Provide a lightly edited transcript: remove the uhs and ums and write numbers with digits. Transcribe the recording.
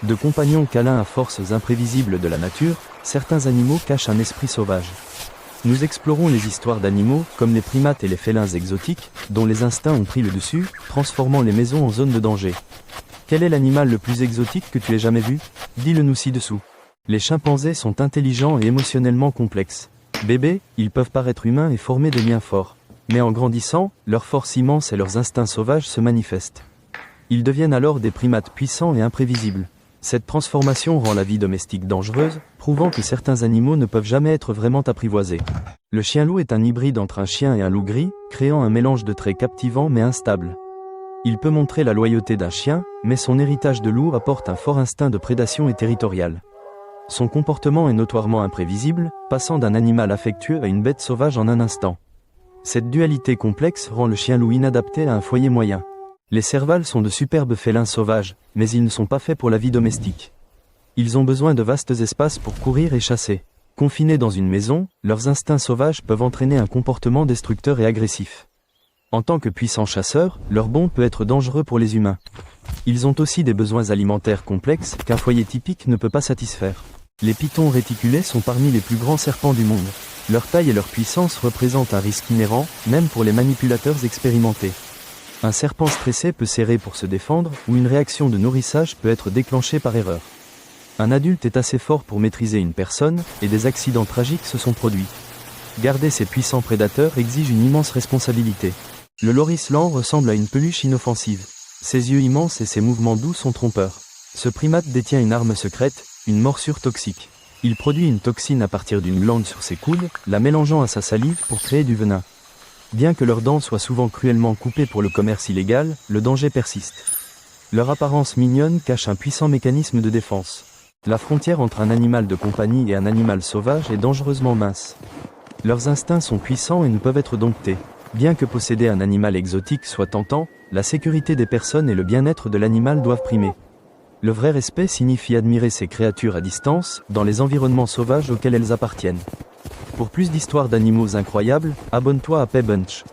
De compagnons câlins à forces imprévisibles de la nature, certains animaux cachent un esprit sauvage. Nous explorons les histoires d'animaux, comme les primates et les félins exotiques, dont les instincts ont pris le dessus, transformant les maisons en zone de danger. Quel est l'animal le plus exotique que tu aies jamais vu? Dis-le nous ci-dessous. Les chimpanzés sont intelligents et émotionnellement complexes. Bébés, ils peuvent paraître humains et former des liens forts. Mais en grandissant, leur force immense et leurs instincts sauvages se manifestent. Ils deviennent alors des primates puissants et imprévisibles. Cette transformation rend la vie domestique dangereuse, prouvant que certains animaux ne peuvent jamais être vraiment apprivoisés. Le chien-loup est un hybride entre un chien et un loup gris, créant un mélange de traits captivants mais instables. Il peut montrer la loyauté d'un chien, mais son héritage de loup apporte un fort instinct de prédation et territorial. Son comportement est notoirement imprévisible, passant d'un animal affectueux à une bête sauvage en un instant. Cette dualité complexe rend le chien-loup inadapté à un foyer moyen. Les servals sont de superbes félins sauvages, mais ils ne sont pas faits pour la vie domestique. Ils ont besoin de vastes espaces pour courir et chasser. Confinés dans une maison, leurs instincts sauvages peuvent entraîner un comportement destructeur et agressif. En tant que puissants chasseurs, leur bond peut être dangereux pour les humains. Ils ont aussi des besoins alimentaires complexes qu'un foyer typique ne peut pas satisfaire. Les pythons réticulés sont parmi les plus grands serpents du monde. Leur taille et leur puissance représentent un risque inhérent, même pour les manipulateurs expérimentés. Un serpent stressé peut serrer pour se défendre, ou une réaction de nourrissage peut être déclenchée par erreur. Un adulte est assez fort pour maîtriser une personne, et des accidents tragiques se sont produits. Garder ces puissants prédateurs exige une immense responsabilité. Le loris lent ressemble à une peluche inoffensive. Ses yeux immenses et ses mouvements doux sont trompeurs. Ce primate détient une arme secrète, une morsure toxique. Il produit une toxine à partir d'une glande sur ses coudes, la mélangeant à sa salive pour créer du venin. Bien que leurs dents soient souvent cruellement coupées pour le commerce illégal, le danger persiste. Leur apparence mignonne cache un puissant mécanisme de défense. La frontière entre un animal de compagnie et un animal sauvage est dangereusement mince. Leurs instincts sont puissants et ne peuvent être domptés. Bien que posséder un animal exotique soit tentant, la sécurité des personnes et le bien-être de l'animal doivent primer. Le vrai respect signifie admirer ces créatures à distance, dans les environnements sauvages auxquels elles appartiennent. Pour plus d'histoires d'animaux incroyables, abonne-toi à Pay Bunch.